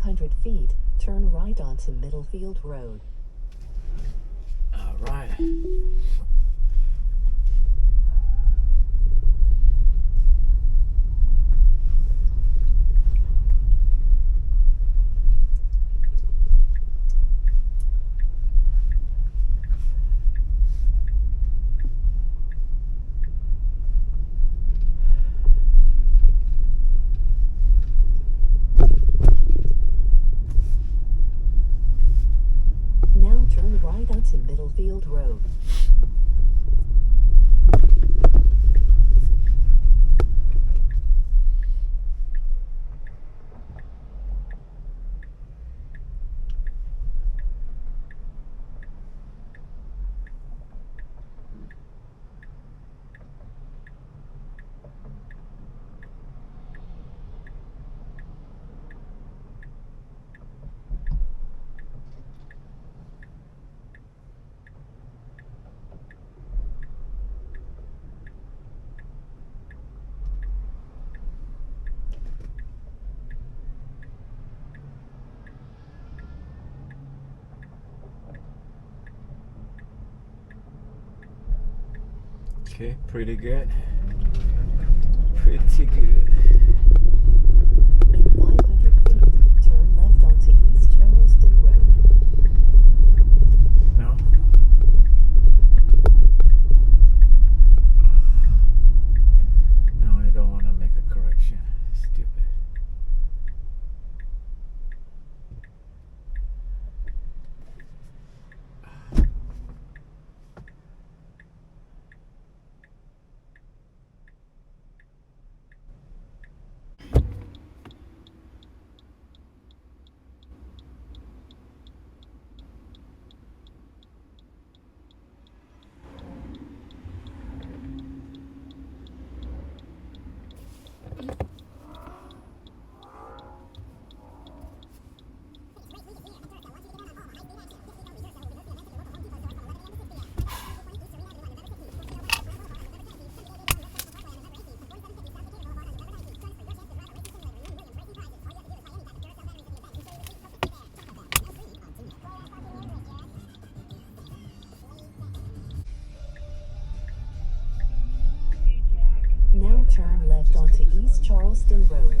500 feet, turn right onto Middlefield Road. All right. Now turn right onto Middlefield Road. Okay, pretty good. Pretty good. In 500 feet, turn left onto East Charleston Road. No? No, I don't want to make a correction. Stupid. Now turn left onto East Charleston Road.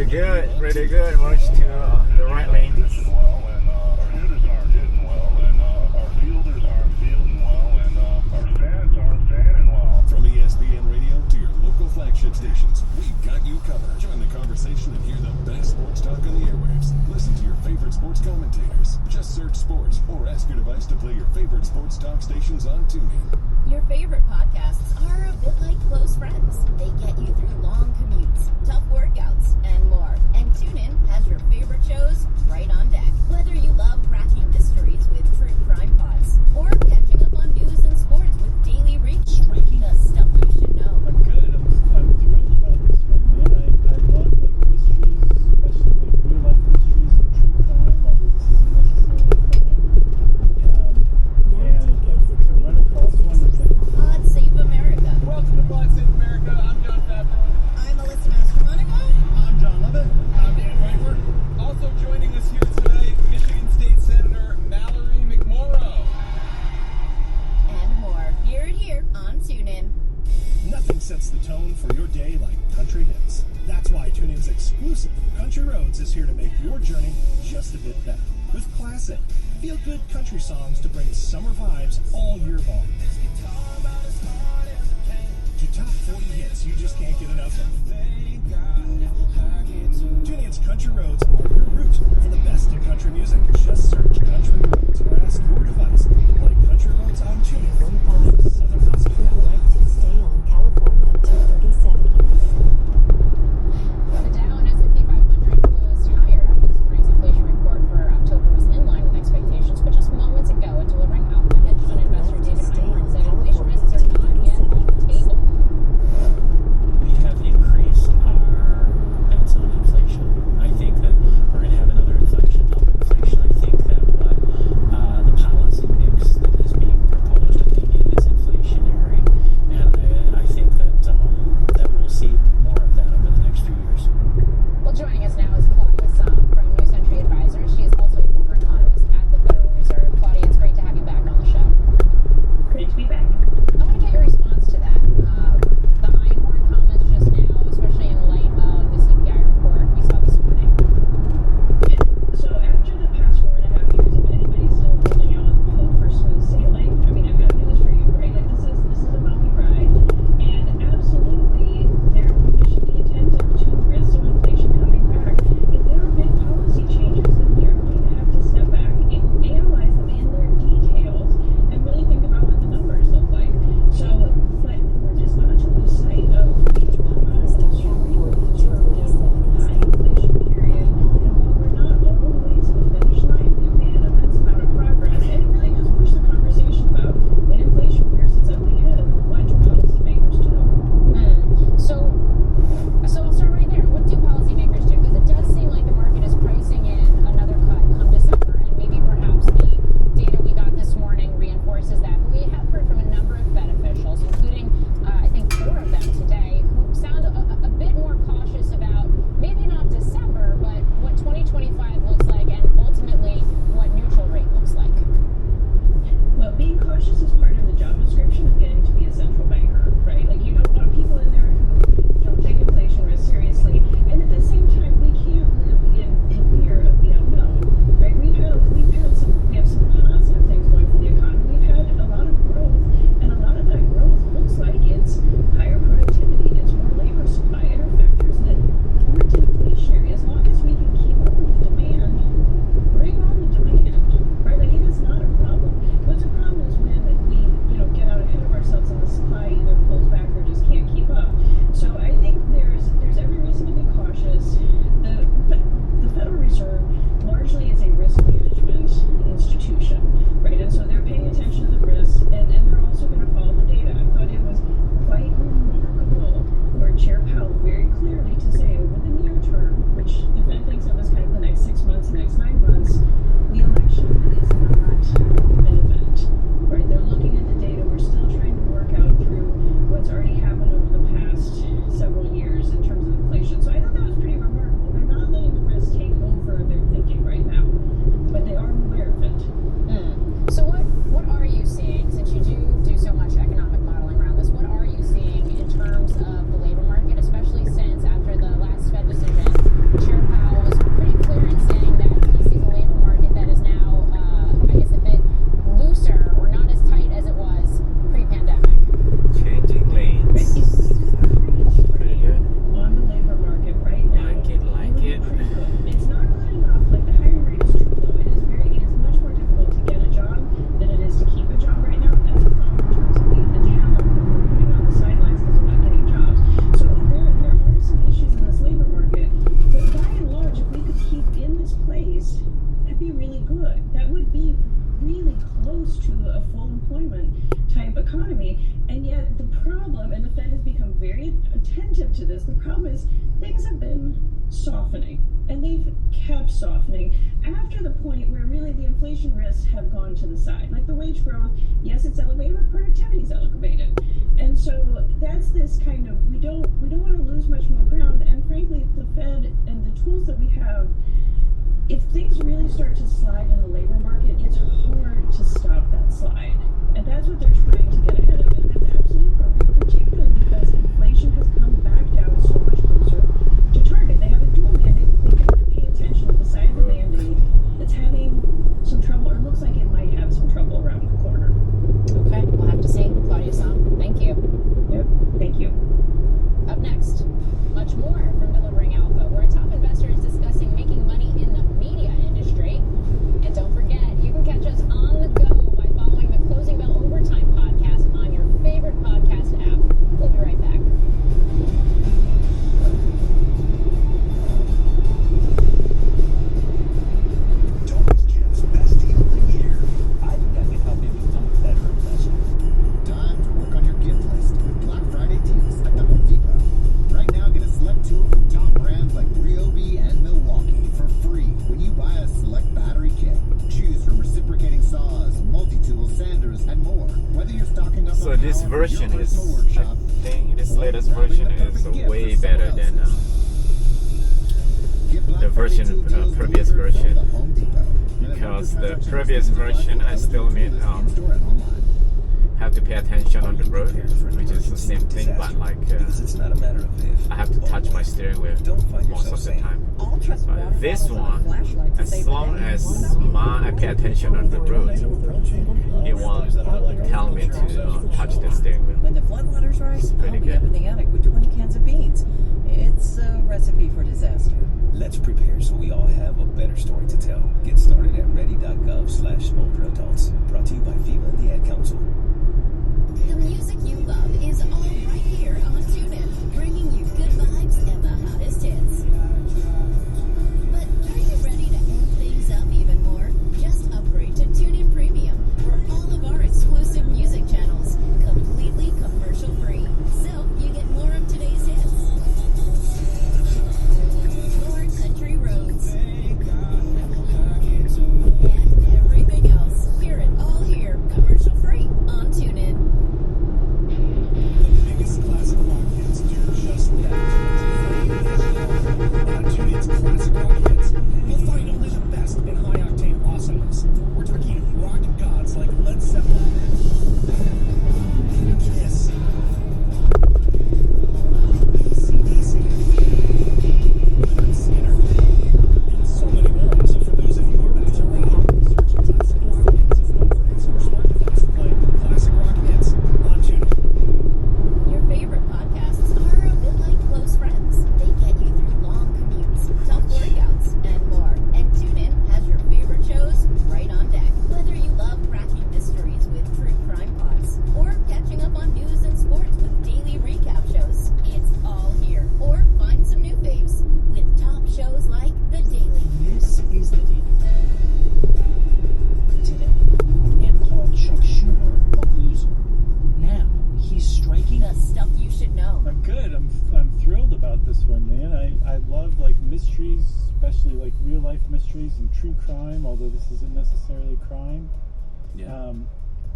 Pretty good, pretty good. Merge to the right lane. From ESPN Radio to your local flagship stations, we've got you covered. Join the conversation and hear the best sports talk on the airwaves. Listen to your favorite sports commentators. Just search sports or ask your device to play your favorite sports talk stations on TuneIn. Your favorite podcasts are a bit like close friends. They get you through long commutes, tough workouts, and more. And TuneIn has your favorite shows right on deck. Whether you love cracking mysteries with true crime pods or catching up on news and sports with daily reach, striking the stuff you should know. I'm good. I'm thrilled about this one, man. I love like mysteries, especially like real life mysteries and true crime, although this isn't necessarily crime. And to run across one is like Pod Save America. Welcome to Pod Save America. I'm John Favreau. I'm Alyssa Mastromonaco. I'm John Lovett. I'm Dan Piper. Also joining us here tonight, Michigan State Senator Mallory McMorrow. And more. Here on TuneIn. Nothing sets the tone for your day like country hits. That's why TuneIn's exclusive Country Roads is here to make your journey just a bit better. With classic, feel-good country songs to bring summer vibes all year long. To top 40 hits you just can't get enough of. TuneIn's Country Roads are your route for the best in country music. Just search Country Roads or ask your device to play Country Roads on TuneIn. 1,000 Southern Hospital. direct to stay on California 237 East. The Dow and S&P 500 closed higher after this morning's inflation report for October was in line with expectations, but just moments ago, a delivering alpha hedge fund investor David Einhorn said inflation risks are not yet on the table. We have increased our bets on inflation. I think that we're going to have another inflection up inflation. I think that what the policy problem, and the Fed has become very attentive to this, the problem is things have been softening, and they've kept softening after the point where really the inflation risks have gone to the side. Like the wage growth, yes, it's elevated, but productivity is elevated. And so that's this kind of, we don't want to lose much more ground, and frankly, the Fed and the tools that we have, if things really start to slide in the labor market, it's hard to stop that slide. And that's what they're trying to get ahead of, and that's absolutely appropriate, particularly because inflation has come back down so much closer to target. They have a dual mandate. They've got to pay attention to the side of the mandate that's having some trouble, or looks like it might have some trouble around the corner. Okay, we'll have to see. Claudia Song, thank you. Yep, thank you. Up next, much more from Delivering Alpha, where a top investor is discussing making money in the media industry. And don't forget, you can catch us on the go by following the Closing Bell Overtime podcast on your favorite podcast app. We'll be right back. Don't miss Jim's best deal of the year. I think I can help you become a better investor. Time to work on your gift list with Black Friday deals at the Home Depot. Right now, get a select tool from top brands like Ryobi and Milwaukee for free when you buy a select battery kit. Choose from reciprocating saws, multi-tools, sanders, and more. Whether you're stocking up So on this power for version your is, personal workshop, I think this or latest grabbing version the is perfect gift way for better someone than else's. Get Black the Friday version, tool deals previous delivered from version, the Home Depot. because the Microtransactions previous exclusive version I eligible still need in-store and online. have to pay attention on the road, which is the same thing, but like Because it's not a matter of if, I have to but touch my when. steering wheel Don't find most yourself of the saying, time. All trust water But this bottles and a one, flashlight to as save long money. as I pay attention on the road, it won't tell me to touch the steering wheel. When the floodwaters rise, pretty I'll be good. up in the attic with 20 cans of beans. It's a recipe for disaster. Let's prepare so we all have a better story to tell. Get started at ready.gov/older adults. Brought to you by FEMA and the Ad Council. The music you love is all right here on TuneIn, bringing you good vibes and the hottest hits. But are you ready to amp things up even more? Just upgrade to TuneIn Premium for all of our exclusive music channels, completely commercial free. So you get more of today's hits, more country roads, and everything else. Hear it all here, commercial free on TuneIn. The biggest classic rock hits do just that. And on TuneIn's classic rock hits, you'll find only the best in high-octane awesomeness. We're talking rock gods like Led Zeppelin, Kiss, AC/DC, Leonard Skinner, and so many more. So for those of you who are back to rock, search classic rock hits in your smart device to play classic rock hits on TuneIn. Your favorite podcasts are a bit like close friends. They get you through long commutes, tough workouts, and more. And TuneIn has your favorite shows right on deck. Whether you love cracking mysteries with true crime pods or catching up on news and sports with daily recap shows, it's all here. Or find some new faves with top shows like The Daily. This is the Daily. Today, and called Chuck Schumer a loser. Now, he's striking The stuff you should know. I'm good. I'm thrilled about this one, man. I love like mysteries, especially like real life mysteries and true crime, although this isn't necessarily crime. Yeah.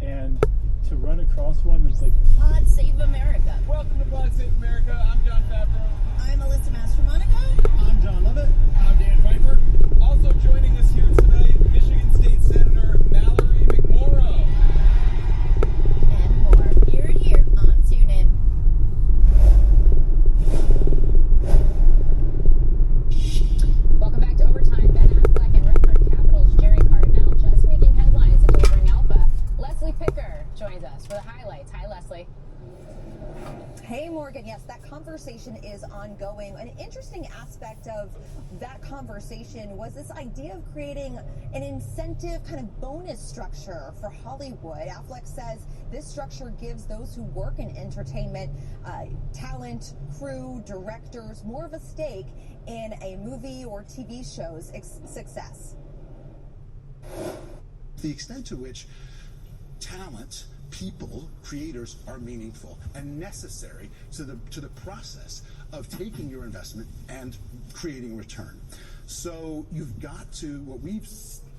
And to run across one that's like Pod Save America. Welcome to Pod Save America. I'm John Favreau. I'm Alyssa Mastromonaco. I'm John Lovett. I'm Dan Pfeiffer. Also joining us here tonight, Michigan State Senator Mallory McMorrow. And more. Hear it here on TuneIn. Welcome back to Overtime. Ben Affleck and Redford Capital's Jerry Cardinal just making headlines and delivering alpha. Leslie Picker joins us for the highlights. Hi, Leslie. Hey, Morgan. Yes, that conversation is ongoing. An interesting aspect of that conversation was this idea of creating an incentive kind of bonus structure for Hollywood. Affleck says this structure gives those who work in entertainment, talent, crew, directors, more of a stake in a movie or TV show's success. The extent to which talent people, creators, are meaningful and necessary to the process of taking your investment and creating return. So you've got to, what we've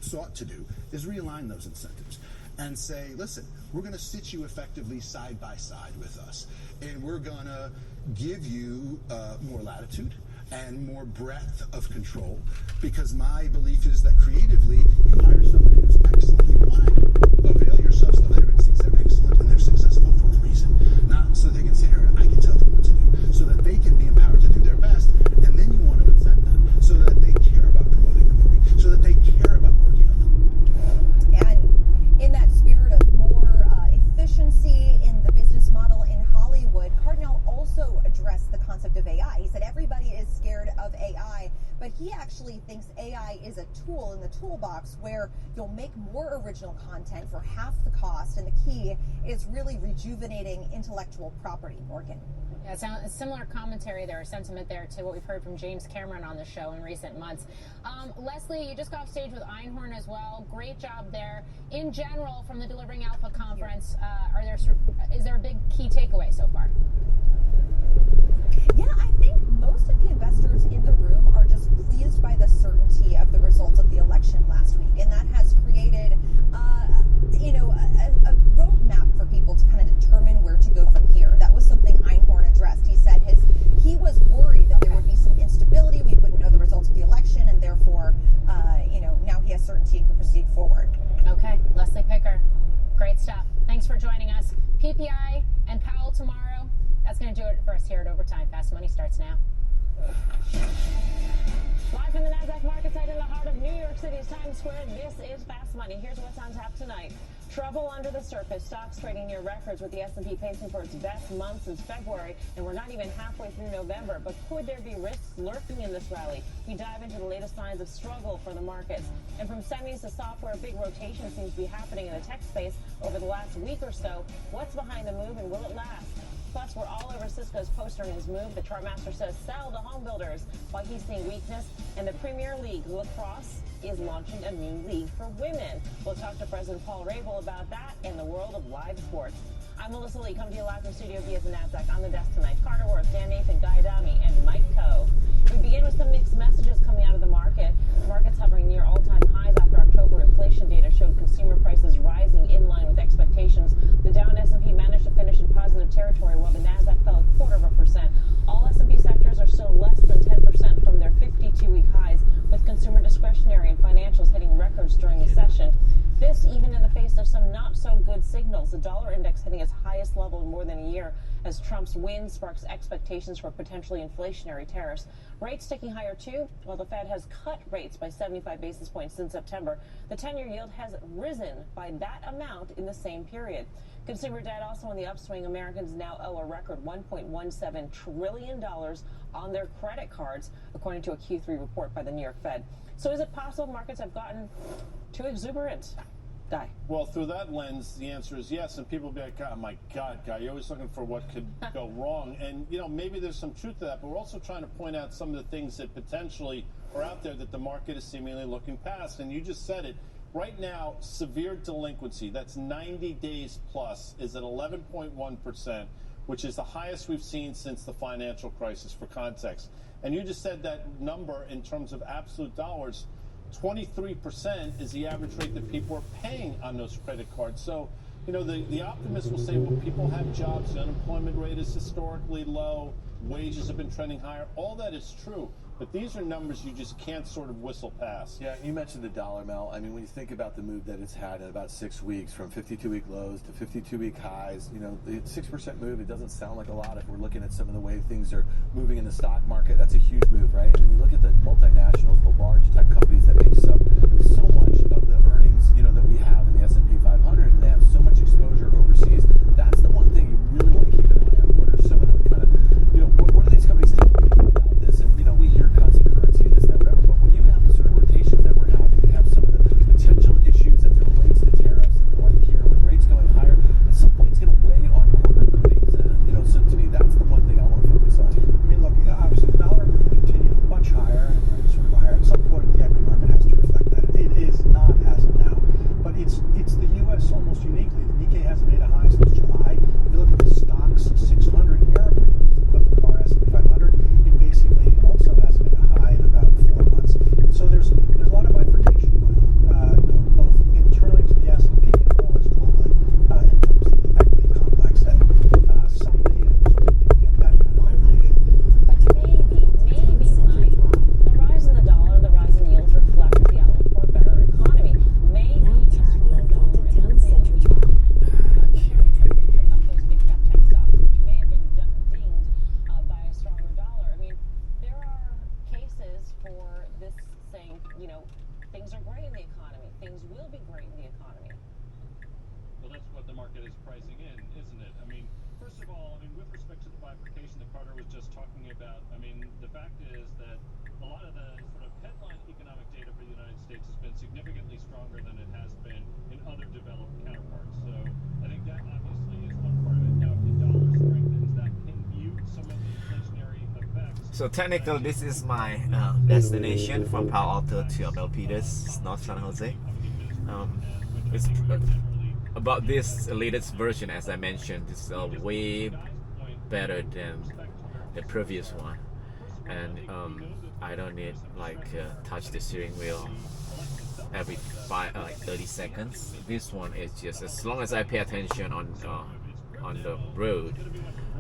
sought to do is realign those incentives and say, listen, we're going to sit you effectively side by side with us, and we're going to give you more latitude and more breadth of control, because my belief is that creatively, you hire somebody who's excellent. You want to avail yourselves of their instincts. They're excellent and they're successful for a reason. Not so they can sit here and I can tell them what to do, so that they can be empowered to do their best. And then you want to incent them so that they care about promoting the movie, so that they care about working on them. And in that spirit of more efficiency in the business model in Hollywood, Cardinal also addressed the concept of AI. He said everybody is scared of AI, but he actually thinks AI is a tool in the toolbox where you'll make more original content for half the cost, and the key is really rejuvenating intellectual property. Morgan. Yeah, it sounds similar commentary there, sentiment there to what we've heard from James Cameron on the show in recent months. Leslie, you just got off stage with Einhorn as well. Great job there. In general, from the Delivering Alpha conference, is there a big key takeaway so far? Yeah, I think most of the investors in the room are just pleased by the certainty of the results of the election last week, and that has created, a roadmap for people to kind of determine where to go from here. That was something Einhorn addressed. He said he was worried that there would be some instability, we wouldn't know the results of the election, and therefore, now he has certainty and can proceed forward. Okay, Leslie Picker, great stuff. Thanks for joining us. PPI and Powell tomorrow. That's going to do it for us here at Overtime. Fast Money starts now. Live from the NASDAQ market site in the heart of New York City's Times Square, this is Fast Money. Here's what's on tap tonight. Trouble under the surface. Stocks trading near records with the S&P pacing for its best month since February, and we're not even halfway through November. But could there be risks lurking in this rally? We dive into the latest signs of struggle for the markets. And from semis to software, a big rotation seems to be happening in the tech space over the last week or so. What's behind the move, and will it last? Plus, we're all over Cisco's post-earnings move. The Chartmaster says sell to home builders while he's seeing weakness. And the Premier League lacrosse is launching a new league for women. We'll talk to President Paul Rabel about that and the world of live sports. I'm Melissa Lee, coming to you live from Studio B at the NASDAQ. On the desk tonight, Carter Worth, Dan Nathan, Guy Adami, and Mike Coe. We begin with some mixed messages coming out of the market. Markets hovering near all-time highs after October inflation data showed consumer prices rising in line with expectations. The Dow and S&P managed to finish in positive territory, while the NASDAQ fell 0.25%. All S&P sectors are still less than 10% from their 52-week highs, with consumer discretionary and financials hitting records during the session. This even in the face of some not-so-good signals. The dollar index hitting its highest level in more than a year as Trump's win sparks expectations for potentially inflationary tariffs. Rates ticking higher, too. While the Fed has cut rates by 75 basis points since September, the 10-year yield has risen by that amount in the same period. Consumer debt also on the upswing. Americans now owe a record $1.17 trillion on their credit cards, according to a Q3 report by the New York Fed. So is it possible markets have gotten too exuberant? Guy. Well, through that lens, the answer is yes. And people will be like, oh my God, Guy, you're always looking for what could go wrong. And, maybe there's some truth to that, but we're also trying to point out some of the things that potentially are out there that the market is seemingly looking past. And you just said it. Right now, severe delinquency, that's 90 days plus, is at 11.1%, which is the highest we've seen since the financial crisis, for context. And you just said that number in terms of absolute dollars, 23% is the average rate that people are paying on those credit cards. So, the optimists will say, well, people have jobs, the unemployment rate is historically low, wages have been trending higher. All that is true. But these are numbers you just can't sort of whistle past. Yeah, you mentioned the dollar, Mel. I mean, when you think about the move that it's had in about 6 weeks, from 52-week lows to 52-week highs, the 6% move, it doesn't sound like a lot if we're looking at some of the way things are moving in the stock market. That's a huge move, right? And when you look at the multinationals, the large tech companies that make so much of the earnings, that we have in the S&P 500, and they have so much exposure overseas, that's the one thing you really want to keep an eye on. What are some of the kind of, what are these companies telling you about this? And, we hear cuts in currency and this, that, whatever, but when you have the sort of rotations that we're having, you have some of the potential issues as it relates to tariffs and the like here, with rates going higher, at some point it's going to weigh on corporate earnings. So to me, that's the one thing I want to focus on. I mean, look, obviously the dollar will continue much higher, and rates will go higher. At some point, the equity market has to reflect that. It is not as of now, but it's the U.S. almost uniquely. The Nikkei has about. I mean, the fact is that a lot of the sort of headline economic data for the United States has been significantly stronger than it has been in other developed counterparts. So I think that obviously is one part of it. Now, if the dollar strengthens, that can mute some of the inflationary effects. So technically, this is my destination from Palo Alto to Milpitas, North San Jose. It's about this latest version, as I mentioned, is way better than the previous one, and I don't need like touch the steering wheel every 30 seconds. This one is just, as long as I pay attention on the road,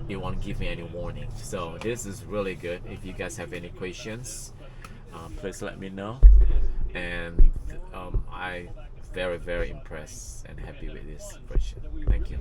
it won't give me any warning. So this is really good. If you guys have any questions, please let me know. And I very impressed and happy with this version. Thank you.